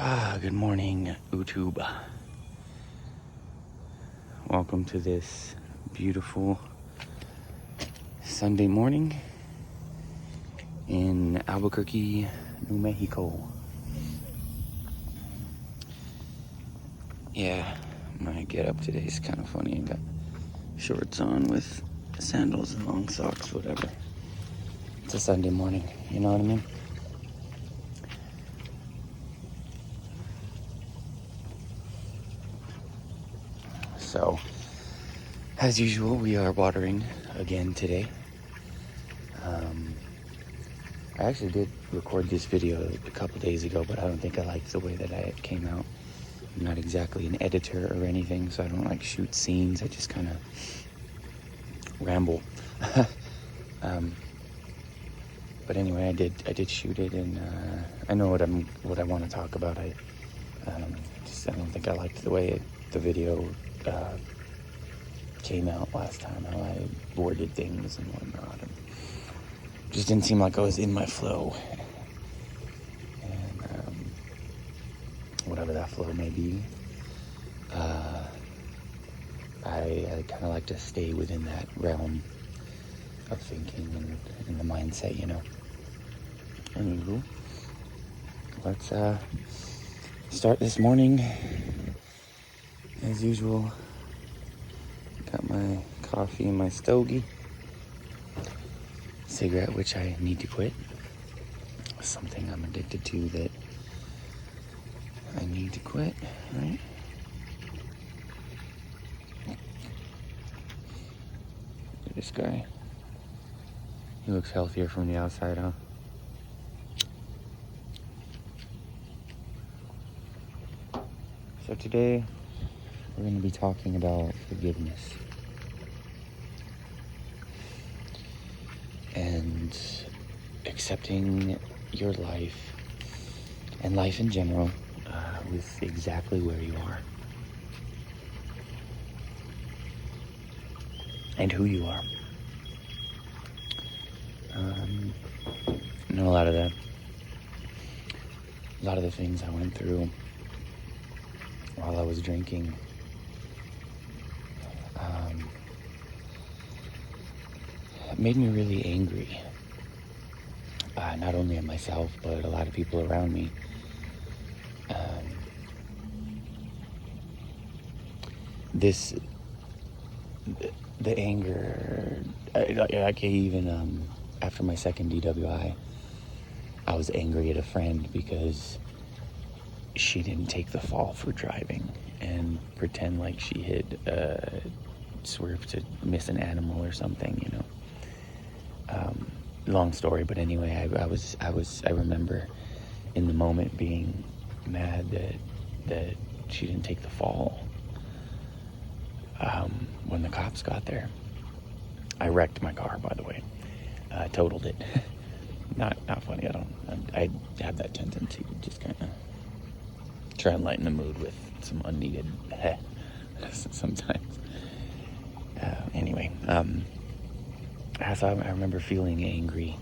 Good morning, YouTube. Welcome to this beautiful Sunday morning in Albuquerque, New Mexico. Yeah, my getup today is kind of funny. I got shorts on with sandals and long socks, whatever. It's a Sunday morning, you know what I mean? So, as usual, we are watering again today. I actually did record this video a couple days ago, but I don't think I liked the way that it came out. I'm not exactly an editor or anything, so I don't like shoot scenes. I just kind of ramble. But anyway, I did shoot it, and I know what I want to talk about. I don't think I liked the way the video came out last time. How I worded things and whatnot. And just didn't seem like I was in my flow. And whatever that flow may be, I kind of like to stay within that realm of thinking and the mindset, you know. Anywho, let's start this morning as usual. Got my coffee and my stogie. Cigarette, which I need to quit. Something I'm addicted to that I need to quit, right? Look at this guy. He looks healthier from the outside, huh? So today, we're going to be talking about forgiveness. And accepting your life and life in general with exactly where you are and who you are. I know a lot of the things I went through while I was drinking. It made me really angry. Not only at myself, but a lot of people around me. The anger, even after my second DWI, I was angry at a friend because she didn't take the fall for driving and pretend like she had swerved to miss an animal or something, you know. Long story, but anyway, I remember in the moment being mad that she didn't take the fall. When the cops got there, I wrecked my car, by the way. Totaled it. Not funny. I have that tendency to just kind of try and lighten the mood with some unneeded sometimes. Anyway, so I remember feeling angry.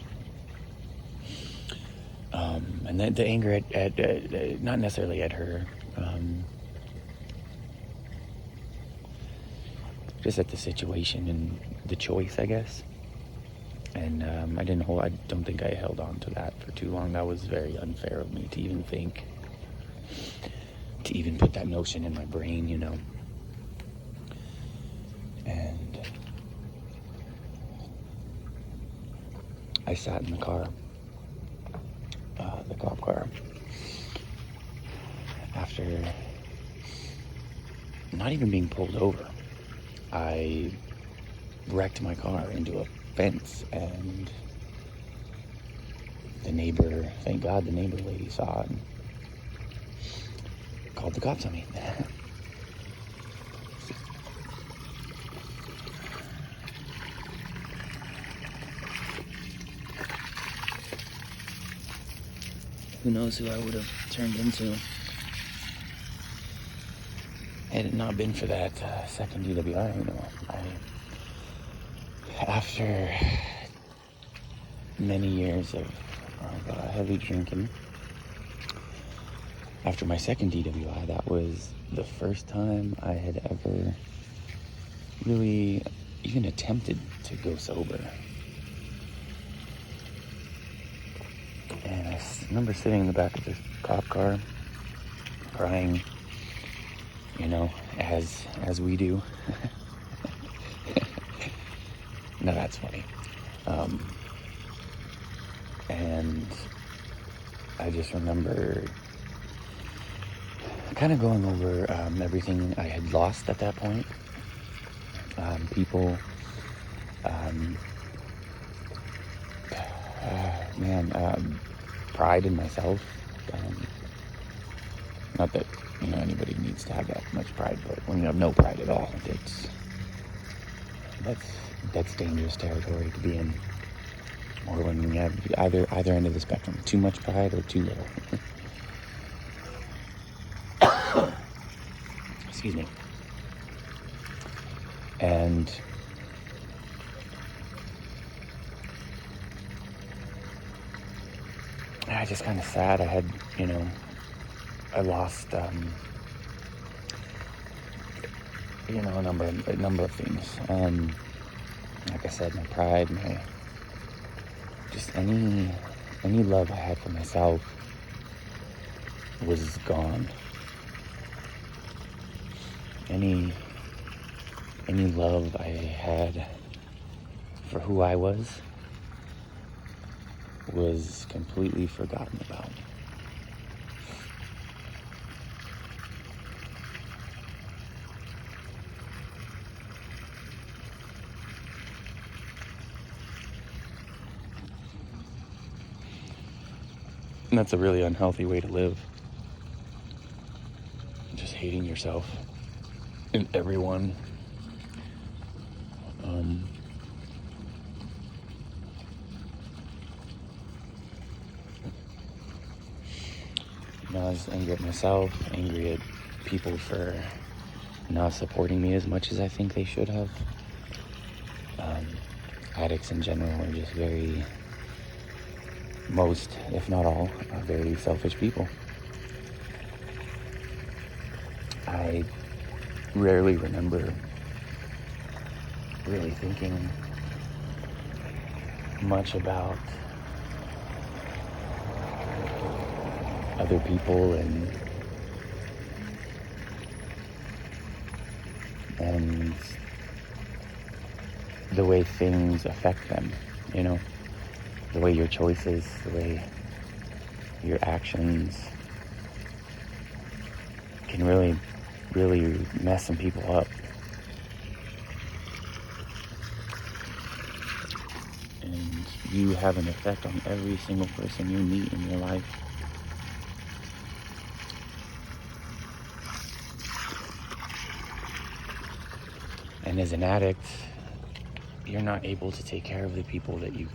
And the anger at not necessarily at her, just at the situation and the choice, I guess. And I don't think I held on to that for too long. That was very unfair of me to even think, to even put that notion in my brain, you know. And I sat in the car, the cop car, after not even being pulled over. I wrecked my car into a fence, and thank God the neighbor lady saw it and called the cops on me. Who knows who I would have turned into had it not been for that second DWI, you know. After many years of heavy drinking, after my second DWI, that was the first time I had ever really even attempted to go sober. And I remember sitting in the back of this cop car, crying, you know, as we do. No, that's funny. And I just remember kind of going over everything I had lost at that point. People, pride in myself. Not that, you know, anybody needs to have that much pride, but when you have no pride at all, that's dangerous territory to be in. Or when you have either end of the spectrum, too much pride or too little. Excuse me. And I just kind of sad. I had, you know, I lost, you know, a number of things. Like I said, my pride, just any love I had for myself was gone. Any love I had for who I was completely forgotten about. And that's a really unhealthy way to live. Just hating yourself and everyone. You know, I was angry at myself, angry at people for not supporting me as much as I think they should have. Addicts in general are just most, if not all, are very selfish people. I rarely remember really thinking much about other people and the way things affect them, you know, the way your choices, the way your actions can really mess some people up. And you have an effect on every single person you meet in your life. And as an addict, you're not able to take care of the people that you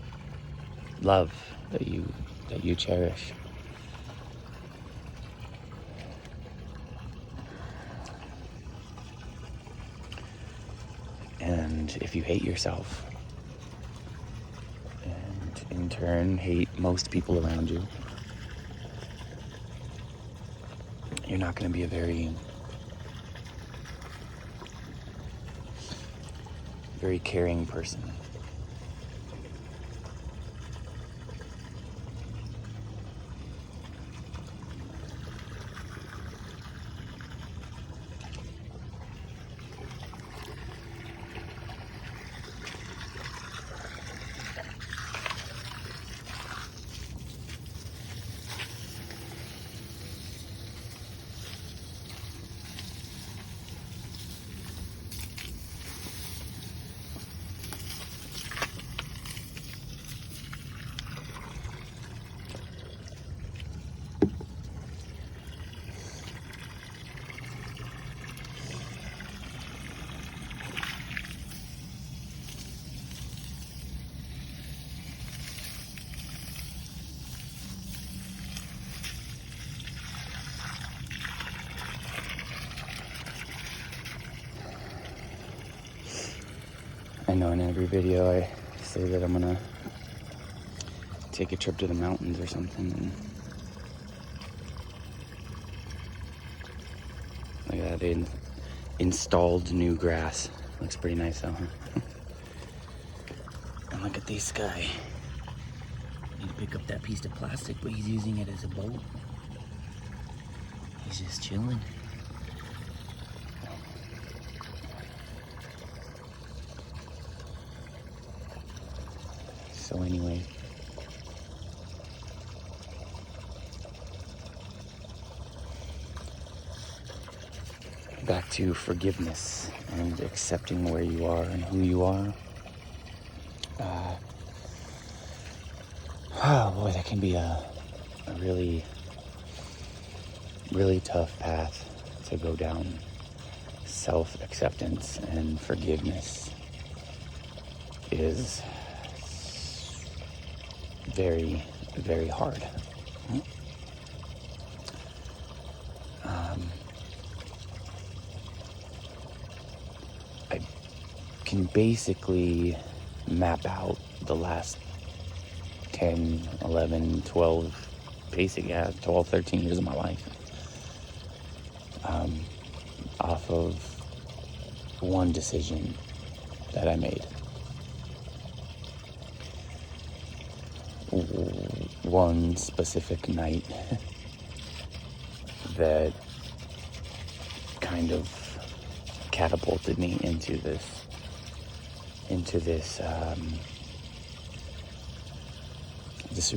love, that you cherish. And if you hate yourself, and in turn hate most people around you, you're not going to be a very caring person. I know in every video I say that I'm gonna take a trip to the mountains or something, and they installed new grass. Looks pretty nice though, huh? And look at this guy. Need to pick up that piece of plastic, but he's using it as a boat. He's just chilling. So anyway, back to forgiveness and accepting where you are and who you are. Oh boy, that can be a really, really tough path to go down. Self-acceptance and forgiveness is very, very hard. I can basically map out the last 10, 11, 12, 12, 13 years of my life off of one decision that I made. One specific night that kind of catapulted me into this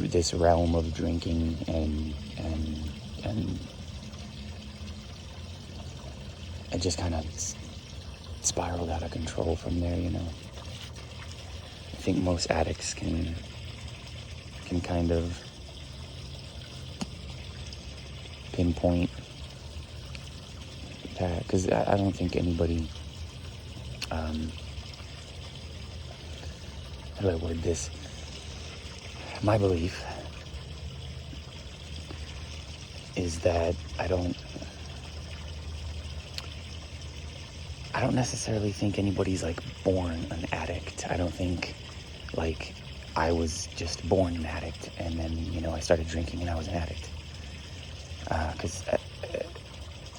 this realm of drinking and it just kind of spiraled out of control from there, you know. I think most addicts can kind of pinpoint that, because I don't think anybody, how do I word this? My belief is that I don't necessarily think anybody's like born an addict. I don't think like I was just born an addict and then, you know, I started drinking and I was an addict. Because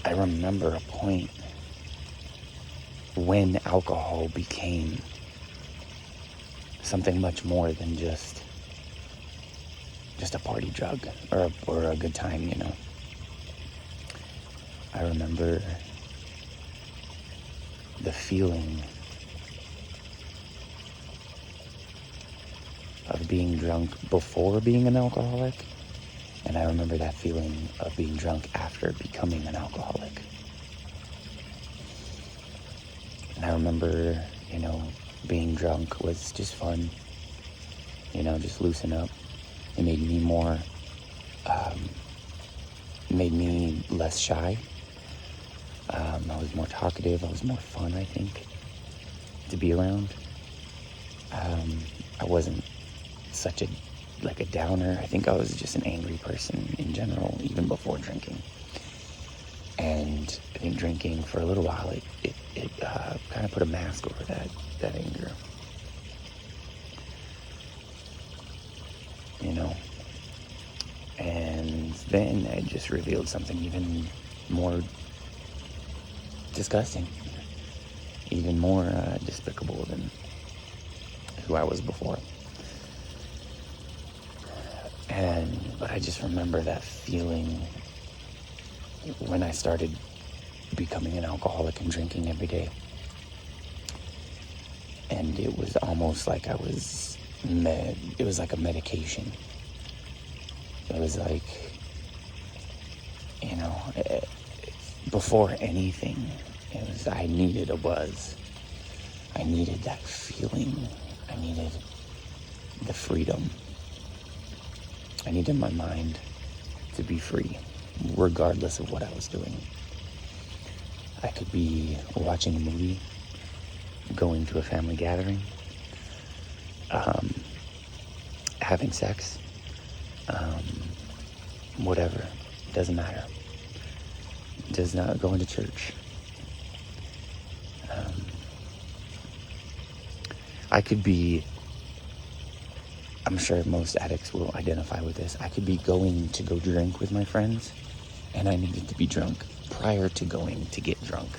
I remember a point when alcohol became something much more than just a party drug or a good time, you know. I remember the feeling of being drunk before being an alcoholic, and I remember that feeling of being drunk after becoming an alcoholic. And I remember, you know, being drunk was just fun, you know, just loosen up. It made me more, made me less shy. I was more talkative. I was more fun, I think, to be around. I wasn't such a downer. I think I was just an angry person in general, even before drinking. And I think drinking for a little while, it kind of put a mask over that anger. You know, and then it just revealed something even more disgusting, even more despicable than who I was before. But I just remember that feeling when I started becoming an alcoholic and drinking every day. And it was almost like it was like a medication. It was like, you know, before anything, I needed a buzz. I needed that feeling. I needed the freedom. I needed my mind to be free, regardless of what I was doing. I could be watching a movie, going to a family gathering, having sex, whatever. It doesn't matter. It does not going to church. I could be, I'm sure most addicts will identify with this, I could be going to go drink with my friends and I needed to be drunk prior to going to get drunk.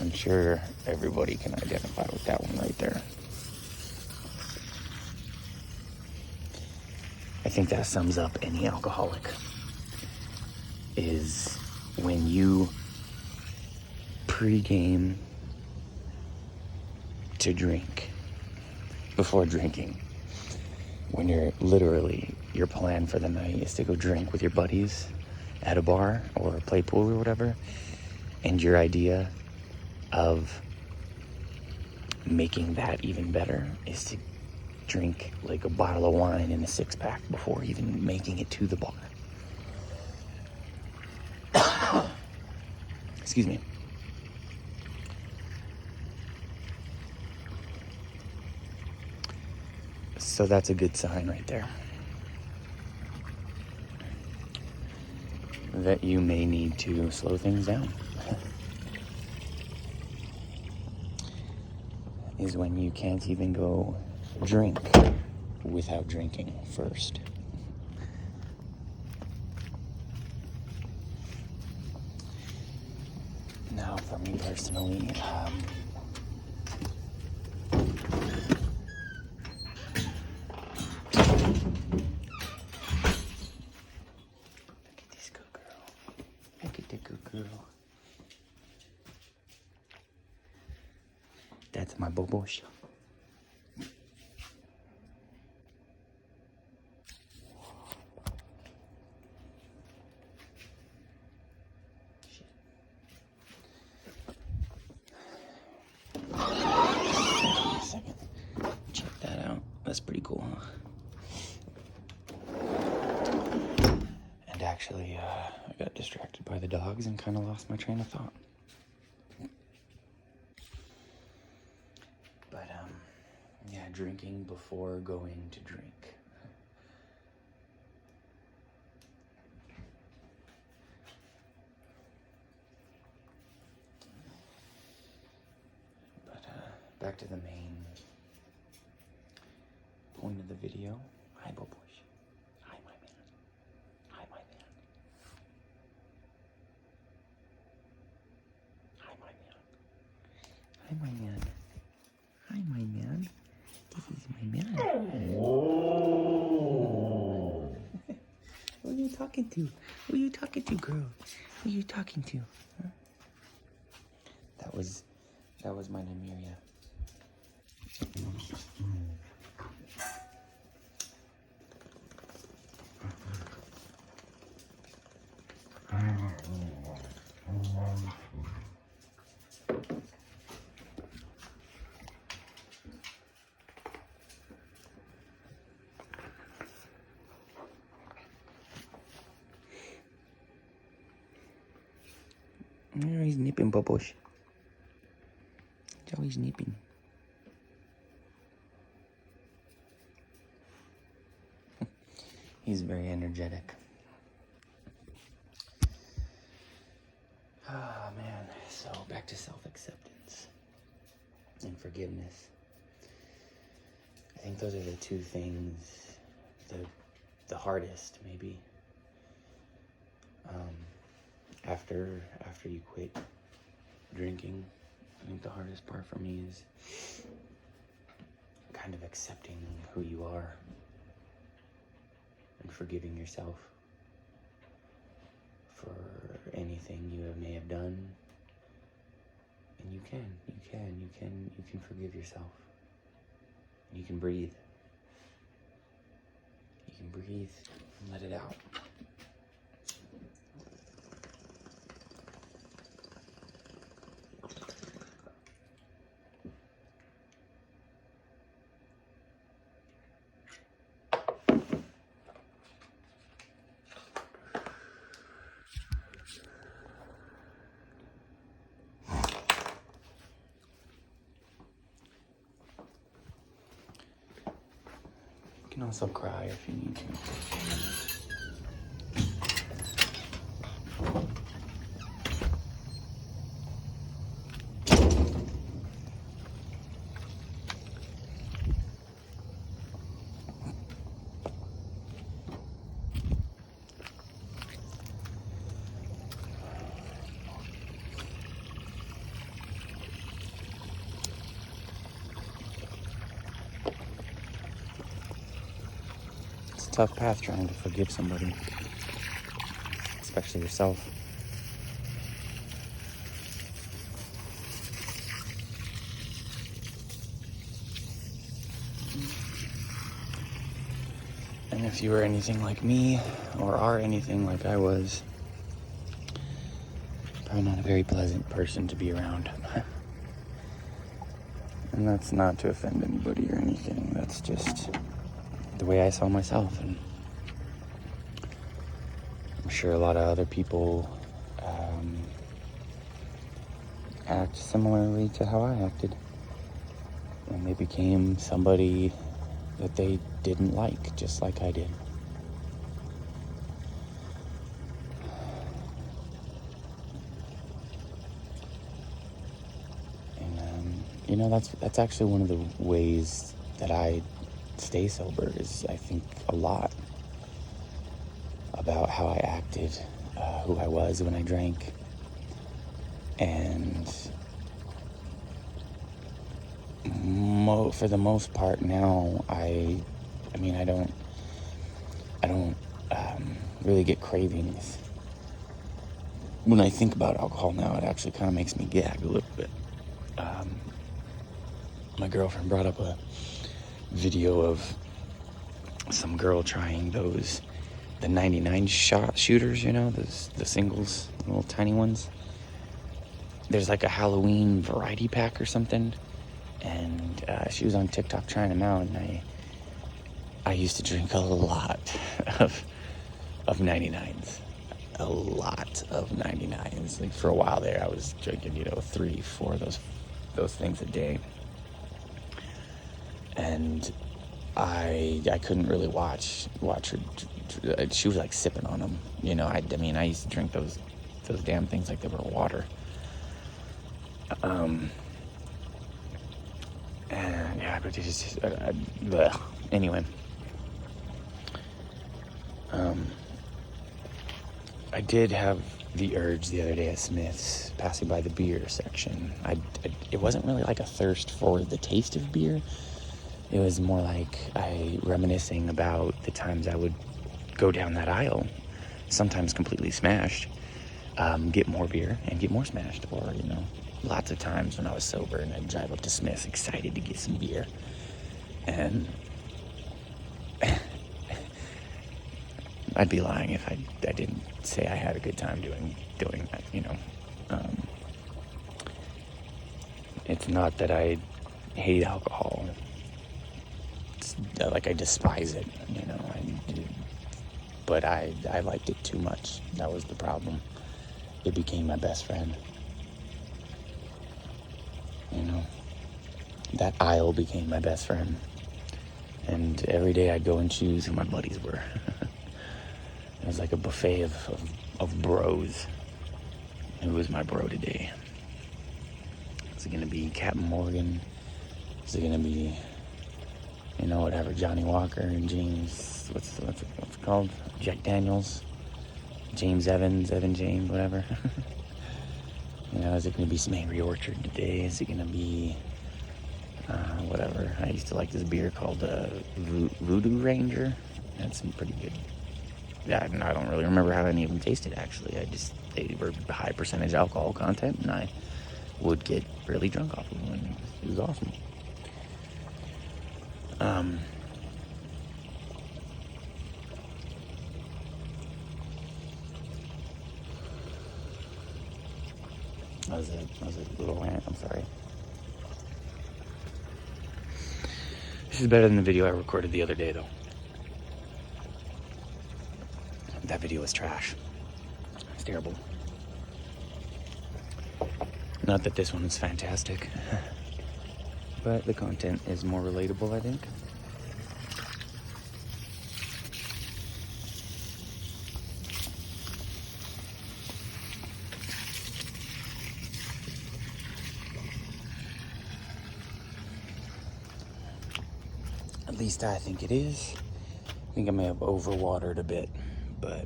I'm sure everybody can identify with that one right there. I think that sums up any alcoholic, is when you pre-game to drink before drinking. When you're literally, your plan for the night is to go drink with your buddies at a bar or play pool or whatever, and your idea of making that even better is to drink like a bottle of wine and a six-pack before even making it to the bar. Excuse me. So that's a good sign right there, that you may need to slow things down. Is when you can't even go drink without drinking first. Now, for me personally, that's my bobosh. Second. Check that out. That's pretty cool, huh? And actually, I got distracted by the dogs and kind of lost my train of thought. But, yeah, drinking before going to drink. But, back to the main point of the video. Hi, Bobosh. Hi, my man. Hi, my man. Hi, my man. Hi, my man. Hi, my man. This is my man. Who are you talking to? Who are you talking to, girl? Who are you talking to? Huh? That was my Nymeria. Oh, he's nipping, Bobosh. He's always nipping. He's very energetic. Ah, man. So back to self-acceptance and forgiveness. I think those are the two things, the hardest, maybe. After you quit drinking, I think the hardest part for me is kind of accepting who you are and forgiving yourself for anything you may have done. And you can forgive yourself. You can breathe. You can breathe and let it out. You can also cry if you need to. tough path trying to forgive somebody, especially yourself. And if you were anything like me, or are anything like I was, probably not a very pleasant person to be around. And that's not to offend anybody or anything. That's just the way I saw myself. And I'm sure a lot of other people act similarly to how I acted. And they became somebody that they didn't like, just like I did. And that's actually one of the ways that I stay sober, is I think a lot about how I acted, who I was when I drank, and for the most part now, I don't really get cravings. When I think about alcohol now, it actually kind of makes me gag a little bit. My girlfriend brought up a video of some girl trying the 99 shot shooters, the singles, little tiny ones. There's like a Halloween variety pack or something, and she was on TikTok trying them out, and I used to drink a lot of 99s. A lot of 99s. Like, for a while there, I was drinking, 3-4 of those things a day. And I couldn't really watch her. She was like sipping on them, I used to drink those damn things like they were water. And yeah, but it's just anyway. I did have the urge the other day at Smith's, passing by the beer section. It wasn't really like a thirst for the taste of beer. It was more like reminiscing about the times I would go down that aisle, sometimes completely smashed, get more beer and get more smashed. Or, lots of times when I was sober and I'd drive up to Smith's excited to get some beer. And I'd be lying if I didn't say I had a good time doing that, It's not that I hate alcohol. It's like I despise it, but I liked it too much. That was the problem. It became my best friend. That aisle became my best friend. And every day I'd go and choose who my buddies were. It was like a buffet of bros. Who was my bro today? Is it going to be Captain Morgan? Is it going to be, whatever, Johnny Walker and James, what's it called? Jack Daniels? James Evans, Evan James, whatever. Is it going to be some Angry Orchard today? Is it going to be, whatever. I used to like this beer called Voodoo Ranger. That's pretty good. Yeah, I don't really remember how any of them tasted, actually. They were high percentage alcohol content, and I would get really drunk off of them, and it was awesome. That was a little rant, I'm sorry. This is better than the video I recorded the other day, though. That video was trash. It's terrible. Not that this one is fantastic, but the content is more relatable, I think. At least I think it is. I think I may have overwatered a bit, but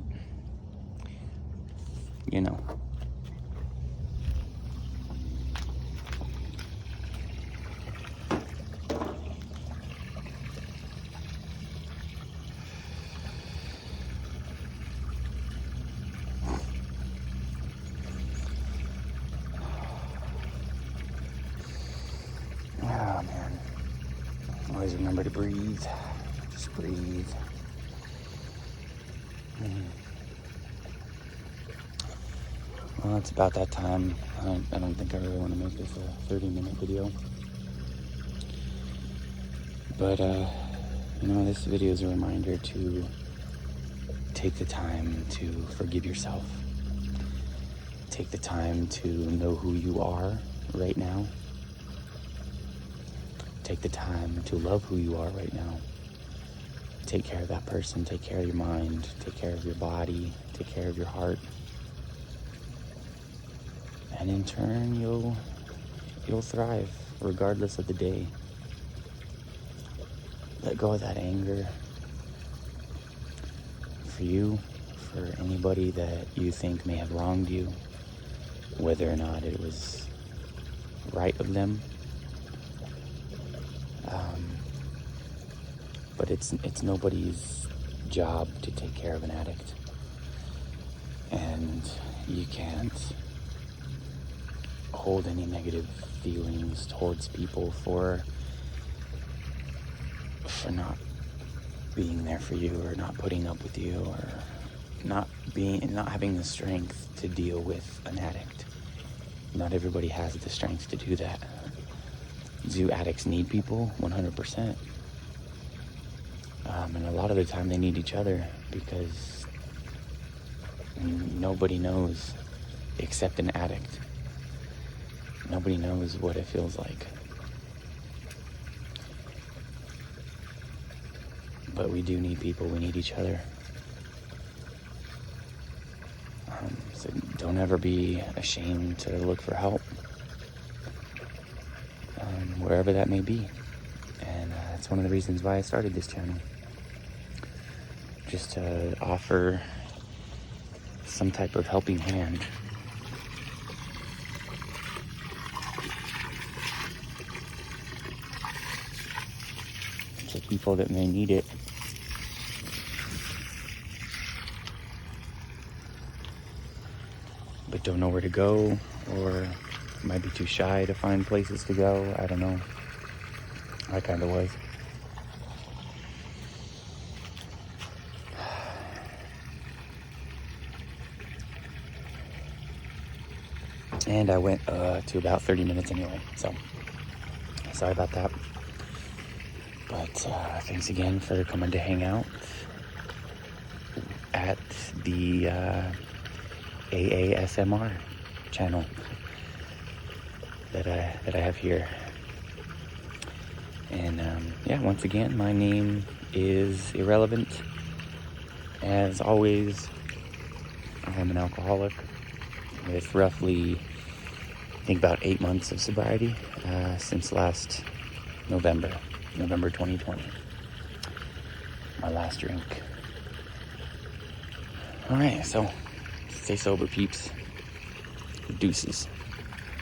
remember to breathe. Just breathe. Well, it's about that time. I don't think I really want to make this a 30-minute video. But, this video is a reminder to take the time to forgive yourself. Take the time to know who you are right now. Take the time to love who you are right now. Take care of that person, take care of your mind, take care of your body, take care of your heart. And in turn, you'll thrive regardless of the day. Let go of that anger for you, for anybody that you think may have wronged you, whether or not it was right of them. But it's nobody's job to take care of an addict. And you can't hold any negative feelings towards people for not being there for you, or not putting up with you, or not having the strength to deal with an addict. Not everybody has the strength to do that. Do addicts need people? 100%. And a lot of the time they need each other, because nobody knows except an addict. Nobody knows what it feels like. But we do need people, we need each other. So don't ever be ashamed to look for help, wherever that may be. And that's one of the reasons why I started this channel. Just to offer some type of helping hand. To people that may need it. But don't know where to go, or might be too shy to find places to go. I don't know. I kind of was. And I went to about 30 minutes anyway, so sorry about that. But thanks again for coming to hang out at the AAsmr channel that I have here. And once again, my name is Irrelevant. As always, I am an alcoholic with roughly, I think, about 8 months of sobriety since last November 2020. My last drink. Alright, so stay sober, peeps. Deuces.